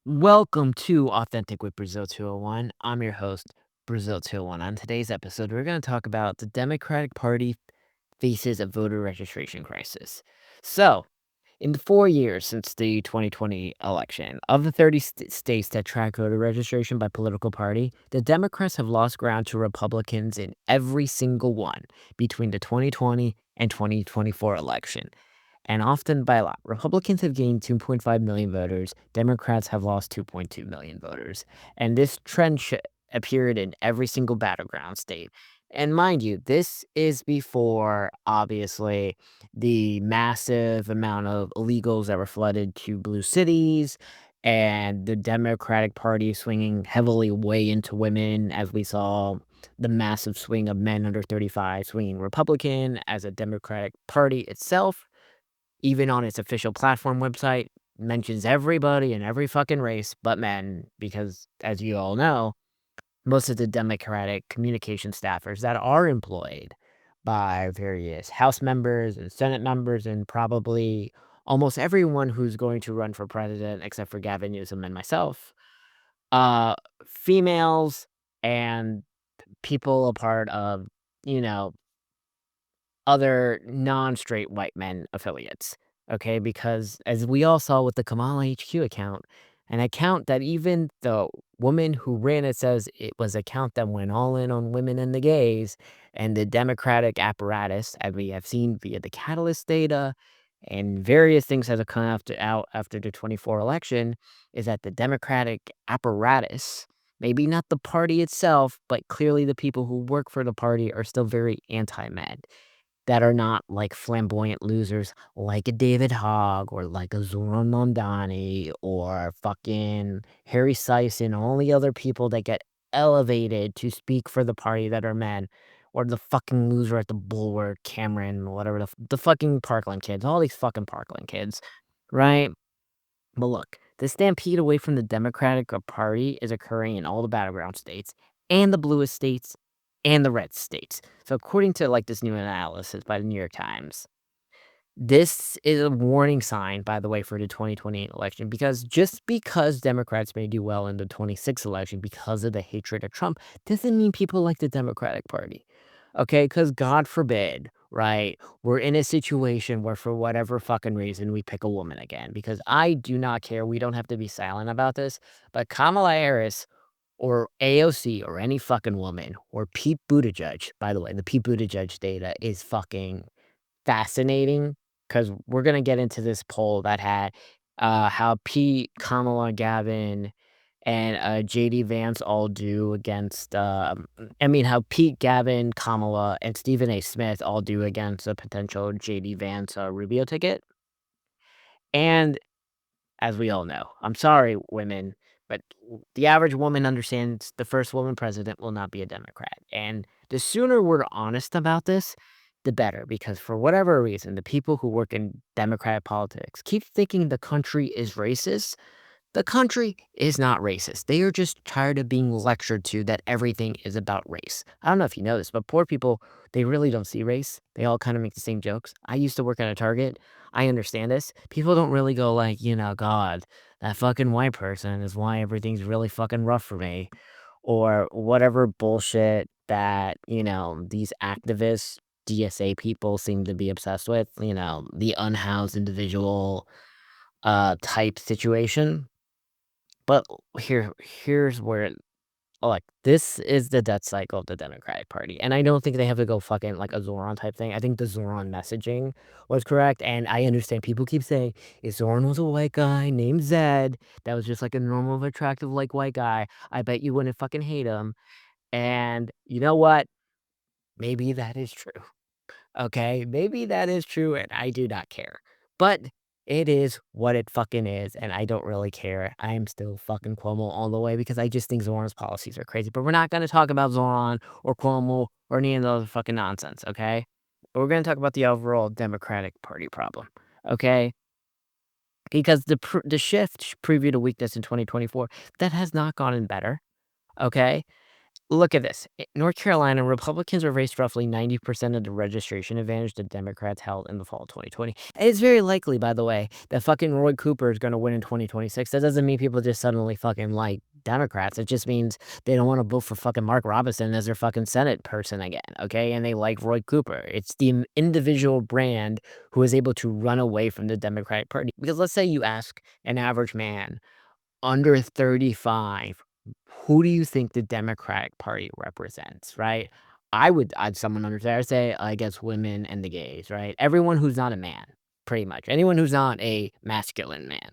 Welcome to Authentic with Brazil 201. I'm your host, Brazil 201. On today's episode, we're going to talk about the Democratic Party faces a voter registration crisis. So, in the 4 years since the 2020 election, of the 30 states that track voter registration by political party, the Democrats have lost ground to Republicans in every single one between the 2020 and 2024 election, and often by a lot. Republicans have gained 2.5 million voters, Democrats have lost 2.2 million voters. And this trend appeared in every single battleground state. And mind you, this is before, obviously, the massive amount of illegals that were flooded to blue cities and the Democratic Party swinging heavily way into women, as we saw the massive swing of men under 35 swinging Republican, as a Democratic Party itself, even on its official platform website, mentions everybody in every fucking race but men, because as you all know, most of the Democratic communication staffers that are employed by various House members and Senate members and probably almost everyone who's going to run for president except for Gavin Newsom and myself, uh, females and people a part of, you know, other non-straight white men affiliates, okay? Because as we all saw with the Kamala HQ account, an account that even the woman who ran it says it was an account that went all in on women and the gays, and the Democratic apparatus, as we have seen via the Catalyst data and various things that have come out after the 24 election, is that the Democratic apparatus, maybe not the party itself, but clearly the people who work for the party are still very anti-men that are not like flamboyant losers like a David Hogg or like a Zoran Mondani or fucking Harry Sison, all the other people that get elevated to speak for the party that are men, or the fucking loser at the Bulwark, Cameron, whatever the fucking Parkland kids, all these fucking Parkland kids, right? But look, the stampede away from the Democratic Party is occurring in all the battleground states and the bluest states and the red states. So according to like this new analysis by the New York Times, this is a warning sign, by the way, for the 2028 election, because just because Democrats may do well in the 26th election because of the hatred of Trump doesn't mean people like the Democratic Party. Okay? Because God forbid, right? We're in a situation where, for whatever fucking reason, we pick a woman again, because I do not care. We don't have to be silent about this. But Kamala Harris or AOC or any fucking woman or Pete Buttigieg, by the way, the Pete Buttigieg data is fucking fascinating, because 'cause we're gonna get into this poll that had, how Pete, Kamala, Gavin, and, JD Vance all do against, how Pete, Gavin, Kamala, and Stephen A. Smith all do against a potential JD Vance, Rubio ticket, and as we all know, I'm sorry, women, but the average woman understands the first woman president will not be a Democrat. And the sooner we're honest about this, the better. Because for whatever reason, the people who work in Democratic politics keep thinking the country is racist. The country is not racist. They are just tired of being lectured to that everything is about race. I don't know if you know this, but poor people, they really don't see race. They all kind of make the same jokes. I used to work at a Target. I understand this. People don't really go like, God, that fucking white person is why everything's really fucking rough for me. Or whatever bullshit that, these activists, DSA people seem to be obsessed with, the unhoused individual type situation. But here's where like, this is the death cycle of the Democratic Party, and I don't think they have to go fucking like a Zoran type thing. I think the Zoran messaging was correct, and I understand people keep saying, "If Zoran was a white guy named Zed, that was just like a normal, attractive, like, white guy, I bet you wouldn't fucking hate him." And you know what? Maybe that is true. Okay, maybe that is true, and I do not care. But it is what it fucking is, and I don't really care. I am still fucking Cuomo all the way because I just think Zoran's policies are crazy. But we're not gonna talk about Zoran or Cuomo or any of those fucking nonsense, okay? But we're gonna talk about the overall Democratic Party problem, okay? Because the shift previewed a weakness in 2024 that has not gotten better, okay? look at this. In North Carolina, Republicans erased roughly 90% of the registration advantage the Democrats held in the fall of 2020. And it's very likely, by the way, that fucking Roy Cooper is going to win in 2026. That doesn't mean people just suddenly fucking like Democrats. It just means they don't want to vote for fucking Mark Robinson as their fucking Senate person again, okay? And they like Roy Cooper. It's the individual brand who is able to run away from the Democratic Party. Because let's say you ask an average man under 35, who do you think the Democratic Party represents, right? I'd someone under there, I'd say, I guess women and the gays, right? Everyone who's not a man, pretty much. Anyone who's not a masculine man.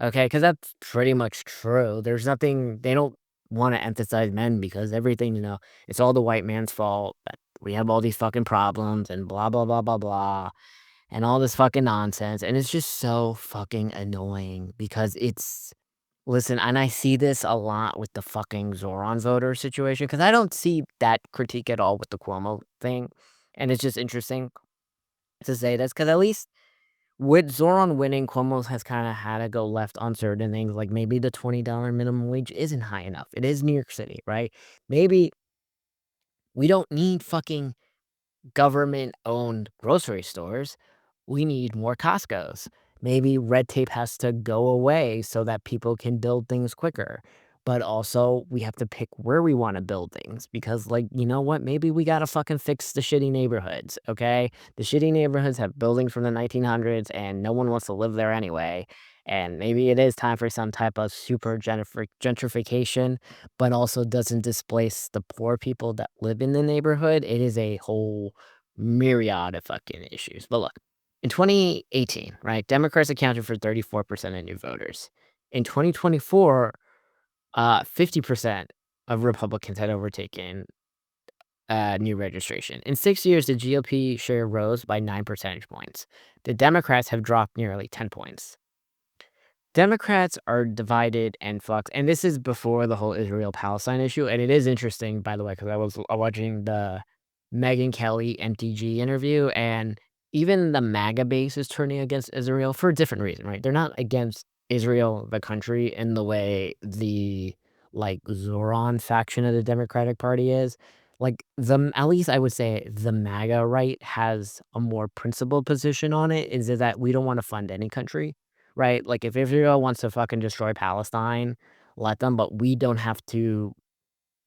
Okay, because that's pretty much true. There's nothing they don't wanna emphasize men because everything, it's all the white man's fault that we have all these fucking problems and blah, blah, blah, blah, blah, and all this fucking nonsense, and it's just so fucking annoying because it's listen, and I see this a lot with the fucking Zoran voter situation because I don't see that critique at all with the Cuomo thing, and it's just interesting to say this because at least with Zoran winning, Cuomo has kinda had to go left on certain things, like maybe the $20 minimum wage isn't high enough. It is New York City, right? Maybe we don't need fucking government-owned grocery stores, we need more Costcos. Maybe red tape has to go away so that people can build things quicker. But also, we have to pick where we wanna build things because, like, you know what? Maybe we gotta fucking fix the shitty neighborhoods, okay? The shitty neighborhoods have buildings from the 1900s, and no one wants to live there anyway. And maybe it is time for some type of super gentrification, but also doesn't displace the poor people that live in the neighborhood. It is a whole myriad of fucking issues. But look, in 2018, right, Democrats accounted for 34% of new voters. In 2024, 50% of Republicans had overtaken new registration. In 6 years, the GOP share rose by 9 percentage points. The Democrats have dropped nearly 10 points. Democrats are divided and fucked, and this is before the whole Israel-Palestine issue, and it is interesting, by the way, because I was watching the Megyn Kelly MTG interview, and even the MAGA base is turning against Israel for a different reason, right? They're not against Israel, the country, in the way the, like, Zoran faction of the Democratic Party is. Like, at least I would say the MAGA right has a more principled position on it, is that we don't wanna fund any country. Right? Like, if Israel wants to fucking destroy Palestine, let them, but we don't have to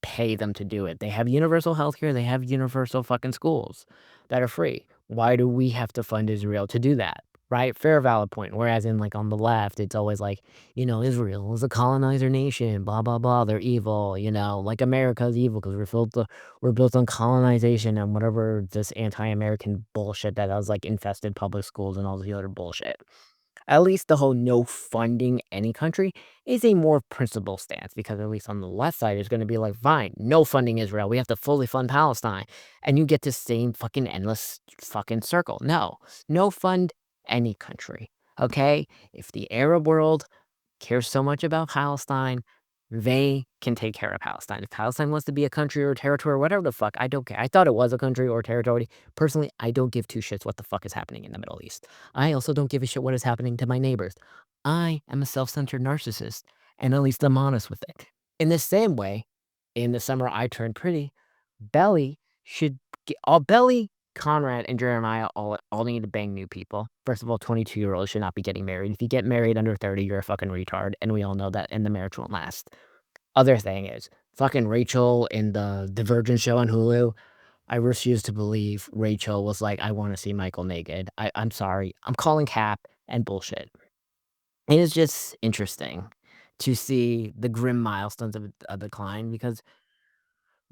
pay them to do it. They have universal healthcare, they have universal fucking schools that are free. Why do we have to fund Israel to do that? Right? Fair, valid point. Whereas in, like, on the left, it's always like, Israel is a colonizer nation, blah, blah, blah, they're evil, like America's evil because we're built on colonization and whatever this anti-American bullshit that has, like, infested public schools and all the other bullshit. At least the whole no funding any country is a more principled stance because at least on the left side it's gonna be like, fine, no funding Israel. We have to fully fund Palestine. And you get the same fucking endless fucking circle. No, no fund any country. Okay? If the Arab world cares so much about Palestine, they can take care of Palestine. If Palestine wants to be a country or a territory or whatever the fuck, I don't care. I thought it was a country or territory. Personally, I don't give two shits what the fuck is happening in the Middle East. I also don't give a shit what is happening to my neighbors. I am a self-centered narcissist, and at least I'm honest with it. In the same way, in the summer I turned pretty, Belly should get all Belly, Conrad, and Jeremiah all need to bang new people. First of all, 22-year-olds should not be getting married. If you get married under 30, you're a fucking retard, and we all know that, and the marriage won't last. Other thing is, fucking Rachel in the Divergent show on Hulu, I refuse to believe Rachel was like, "I wanna see Michael naked." I'm sorry. I'm calling cap and bullshit. It is just interesting to see the grim milestones of a decline because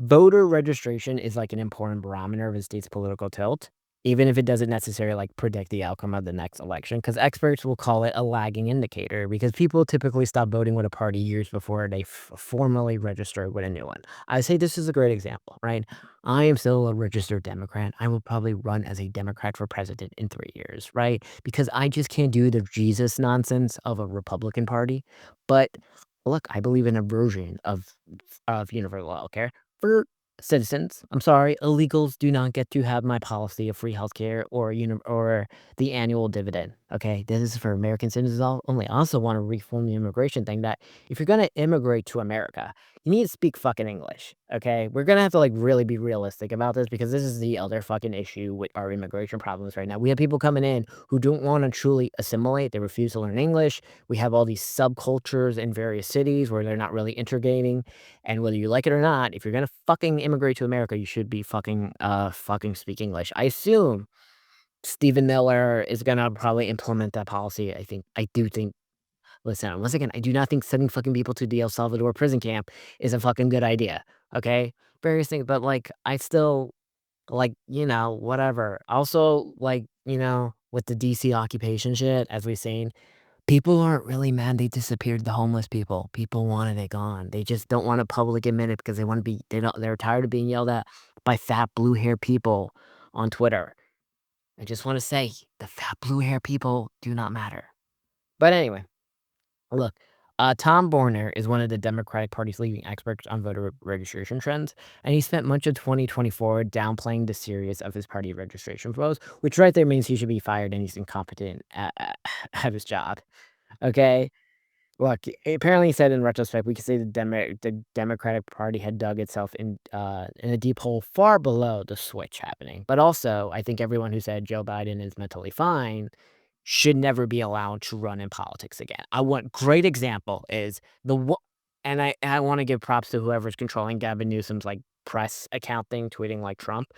voter registration is like an important barometer of a state's political tilt, even if it doesn't necessarily like predict the outcome of the next election, because experts will call it a lagging indicator because people typically stop voting with a party years before they formally register with a new one. I say this is a great example, right? I am still a registered Democrat. I will probably run as a Democrat for president in 3 years, right? Because I just can't do the Jesus nonsense of a Republican Party. But look, I believe in a version of universal healthcare for citizens. I'm sorry, illegals do not get to have my policy of free healthcare or the annual dividend. Okay, this is for American citizens only. I also want to reform the immigration thing that if you're going to immigrate to America, you need to speak fucking English, okay? We're gonna have to, like, really be realistic about this because this is the other fucking issue with our immigration problems right now. We have people coming in who don't wanna truly assimilate, they refuse to learn English. We have all these subcultures in various cities where they're not really integrating, and whether you like it or not, if you're gonna fucking immigrate to America, you should be fucking speak English. I assume Stephen Miller is gonna probably implement that policy. I do think listen, once again, I do not think sending fucking people to the El Salvador prison camp is a fucking good idea, okay? Various things, but, like, I still like, whatever. Also, like, with the DC occupation shit, as we've seen, people aren't really mad they disappeared the homeless people. People wanted it gone. They just don't want to public admit it because they're tired of being yelled at by fat blue hair people on Twitter. I just want to say the fat blue hair people do not matter. But anyway, look, Tom Borner is one of the Democratic Party's leading experts on voter registration trends, and he spent much of 2024 downplaying the seriousness of his party registration flows, which right there means he should be fired and he's incompetent at his job. Okay? Look, apparently he said in retrospect, we could say the Democratic Party had dug itself in a deep hole far below the switch happening. But also, I think everyone who said Joe Biden is mentally fine should never be allowed to run in politics again. I want great example is the wo and I wanna give props to whoever's controlling Gavin Newsom's, like, press account thing, tweeting like Trump.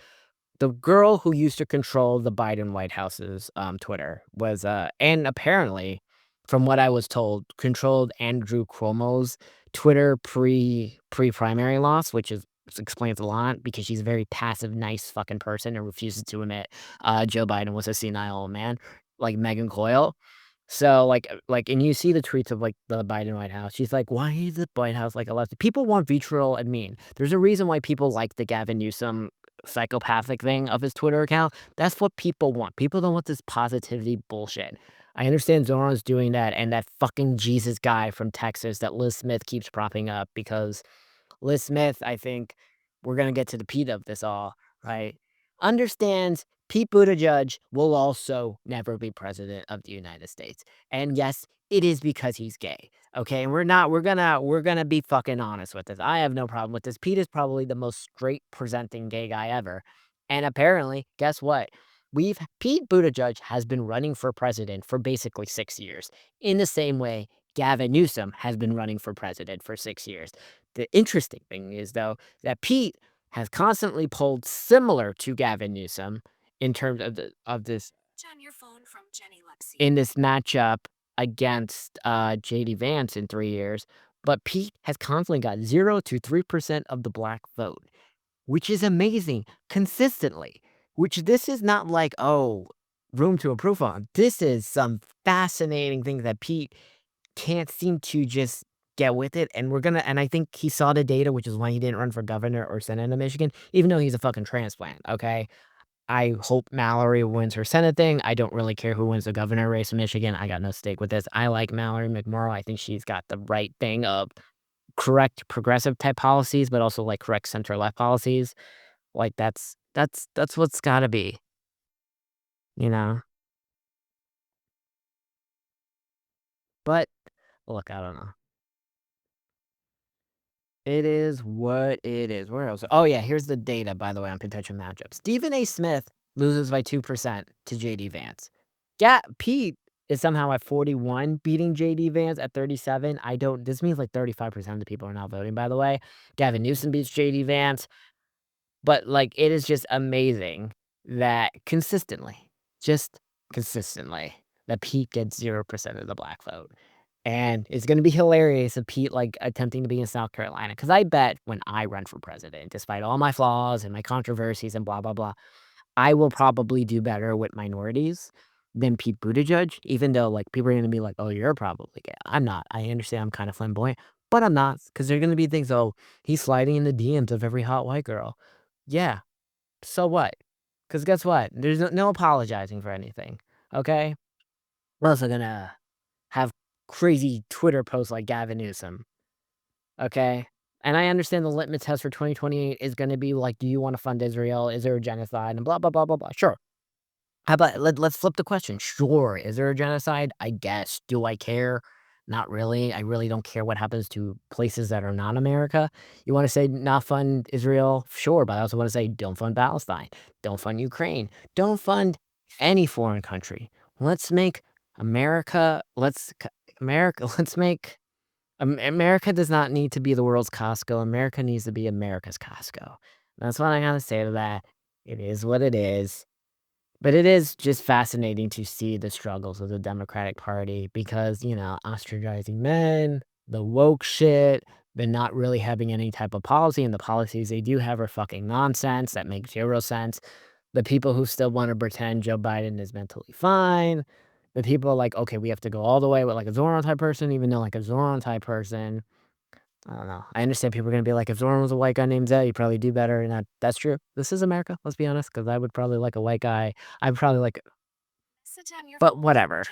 The girl who used to control the Biden White House's, Twitter was, and apparently, from what I was told, controlled Andrew Cuomo's Twitter pre-primary loss, which explains a lot because she's a very passive, nice fucking person and refuses to admit, Joe Biden was a senile old man, like Megan Coyle. So, and you see the tweets of, like, the Biden White House. She's like, "Why is the White House, like, elected?" People want vitriol and mean. There's a reason why people like the Gavin Newsom psychopathic thing of his Twitter account. That's what people want. People don't want this positivity bullshit. I understand Zoran's doing that and that fucking Jesus guy from Texas that Liz Smith keeps propping up because Liz Smith, I think we're gonna get to the Pete of this all, right? Understands Pete Buttigieg will also never be president of the United States. And yes, it is because he's gay. Okay. And we're gonna be fucking honest with this. I have no problem with this. Pete is probably the most straight presenting gay guy ever. And apparently, guess what? Pete Buttigieg has been running for president for basically 6 years. In the same way, Gavin Newsom has been running for president for 6 years. The interesting thing is, though, that Pete has constantly polled similar to Gavin Newsom in terms of this in this matchup against JD Vance in 3 years, but Pete has constantly got 0 to 3% of the black vote, which is amazing consistently. Which this is not like, oh, room to improve on. This is some fascinating thing that Pete can't seem to just get with it, and I think he saw the data, which is why he didn't run for governor or senate in Michigan, even though he's a fucking transplant, okay? I hope Mallory wins her Senate thing. I don't really care who wins the governor race in Michigan. I got no stake with this. I like Mallory McMorrow. I think she's got the right thing of correct progressive type policies, but also like correct center left policies. Like that's what's gotta be, you know? But look, I don't know. It is what it is. Where else? Oh, yeah, here's the data, by the way, on potential matchups. Stephen A. Smith loses by 2% to JD Vance. Pete is somehow at 41, beating JD Vance at 37. This means like 35% of the people are not voting, by the way. Gavin Newsom beats JD Vance. But, like, it is just amazing that just consistently, that Pete gets 0% of the black vote. And it's gonna be hilarious if Pete, like, attempting to be in South Carolina, because I bet when I run for president, despite all my flaws and my controversies and blah, blah, blah, I will probably do better with minorities than Pete Buttigieg, even though, like, people are gonna be like, "Oh, you're probably gay." I'm not. I understand I'm kinda flamboyant, but I'm not, because 'cause they're gonna be things, "Oh, he's sliding in the DMs of every hot white girl." Yeah, so what? Because guess what? There's no apologizing for anything, okay? We're also gonna have crazy Twitter posts like Gavin Newsom, okay? And I understand the litmus test for 2028 is gonna be like, do you wanna fund Israel? Is there a genocide? And blah, blah, blah, blah, blah. Sure. How about let's flip the question. Sure, is there a genocide? I guess. Do I care? Not really. I really don't care what happens to places that are not America. You wanna say not fund Israel? Sure, but I also wanna say don't fund Palestine, don't fund Ukraine, don't fund any foreign country. Let's make America let's c America let's make America does not need to be the world's Costco. America needs to be America's Costco. That's what I gotta say to that. It is what it is. But it is just fascinating to see the struggles of the Democratic Party because, ostracizing men, the woke shit, the not really having any type of policy, and the policies they do have are fucking nonsense that make 0 sense. The people who still wanna pretend Joe Biden is mentally fine. The people are like, "Okay, we have to go all the way with, like, a Zoran type person," even though, like, a Zoran type person I don't know. I understand people are gonna be like, "If Zoran was a white guy named Zed, he'd probably do better," and that's true. This is America, let's be honest, because I would probably like a white guy. I'd probably like but whatever.